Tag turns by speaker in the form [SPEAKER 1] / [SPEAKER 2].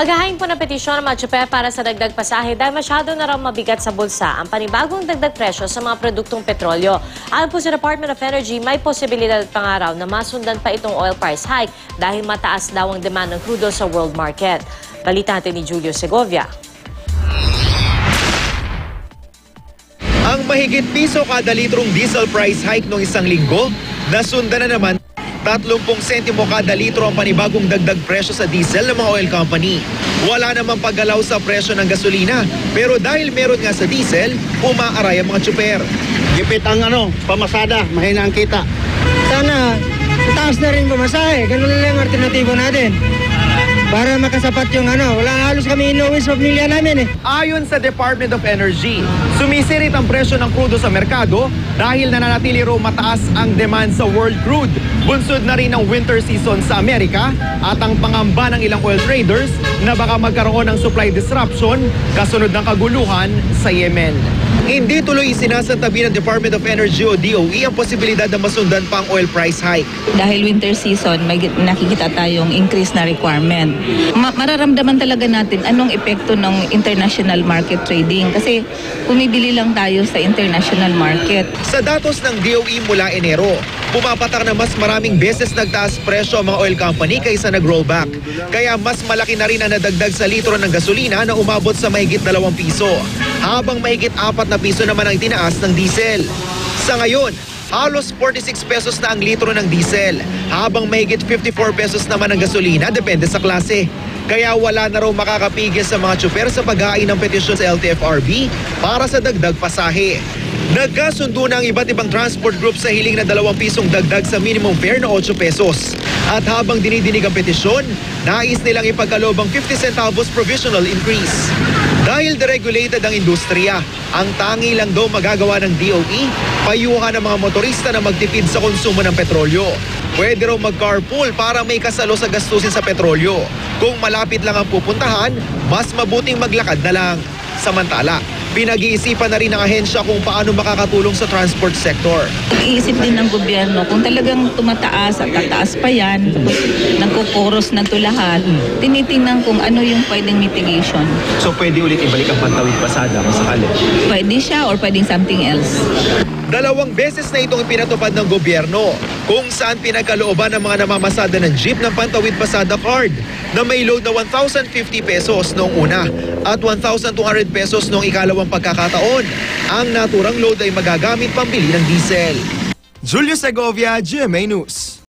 [SPEAKER 1] Maghahain po ng petisyon ng mga tsuper para sa dagdag pasahe dahil masyado na raw mabigat sa bulsa ang panibagong dagdag presyo sa mga produktong petrolyo. Ayon po sa Department of Energy, may posibilidad pa nga raw na masundan pa itong oil price hike dahil mataas daw ang demand ng crudo sa world market. Balita natin ni Julio Segovia.
[SPEAKER 2] Ang mahigit piso kada litrong diesel price hike noong isang linggo, nasundan na naman 30 sentimo kada litro ang panibagong dagdag presyo sa diesel ng mga oil company. Wala namang paggalaw sa presyo ng gasolina, pero dahil meron nga sa diesel, umaaray ang mga tsuper.
[SPEAKER 3] Gipit ang pamasada, mahina ang kita.
[SPEAKER 4] Sana taas na rin pumasahe. Ganun na lang ang alternatibo natin. Para makasapat yung wala halos kami inuwi sa pamilya namin eh.
[SPEAKER 2] Ayon sa Department of Energy, sumisirit ang presyo ng krudo sa merkado dahil nananatili raw mataas ang demand sa world crude. Bunsod na rin ang winter season sa Amerika at ang pangamba ng ilang oil traders na baka magkaroon ng supply disruption kasunod ng kaguluhan sa Yemen. Hindi tuloy isinasantabi ng Department of Energy o DOE ang posibilidad na masundan pa ang oil price hike.
[SPEAKER 5] Dahil winter season, may nakikita tayong increase na requirement. Mararamdaman talaga natin anong epekto ng international market trading kasi pumibili lang tayo sa international market.
[SPEAKER 2] Sa datos ng DOE mula Enero, pumapatak na mas maraming beses nagtaas presyo ang mga oil company kaysa nag-rollback. Kaya mas malaki na rin ang nadagdag sa litro ng gasolina na umabot sa mahigit 2 piso. Habang mahigit 4 na piso naman ang itinaas ng diesel. Sa ngayon, halos 46 pesos na ang litro ng diesel, habang mahigit 54 pesos naman ang gasolina, depende sa klase. Kaya wala na raw makakapigil sa mga tsuper sa paghahain ng petisyon sa LTFRB para sa dagdag pasahe. Nagkasundo na ang iba't ibang transport group sa hiling na 2 pisong dagdag sa minimum fare na 8 pesos. At habang dinidinig ang petisyon, nais nilang ipagkaloob ang 50 centavos provisional increase. Dahil deregulated ang industriya, ang tangi lang daw magagawa ng DOE, payuhan ng mga motorista na magtipid sa konsumo ng petrolyo. Pwede raw mag-carpool para may kasalo sa gastusin sa petrolyo. Kung malapit lang ang pupuntahan, mas mabuting maglakad na lang. Samantala, pinag-iisipan na rin ng ahensya kung paano makakatulong sa transport sector.
[SPEAKER 5] Iisip din ng gobyerno kung talagang tumataas at tataas pa yan, nagkukuros na ito lahat, tinitingnan kung ano yung pwedeng mitigation.
[SPEAKER 2] So pwede ulit ibalik ang pantawid pasada kung sakali?
[SPEAKER 5] Pwede siya or pwedeng something else.
[SPEAKER 2] 2 beses na itong ipinatupad ng gobyerno kung saan pinagkalooban ng mga namamasada ng jeep ng Pantawid Pasada Card na may load na 1,050 pesos noong una at 1,200 pesos noong ikalawang pagkakataon. Ang naturang load ay magagamit pambili ng diesel. Julio Segovia, GMA News.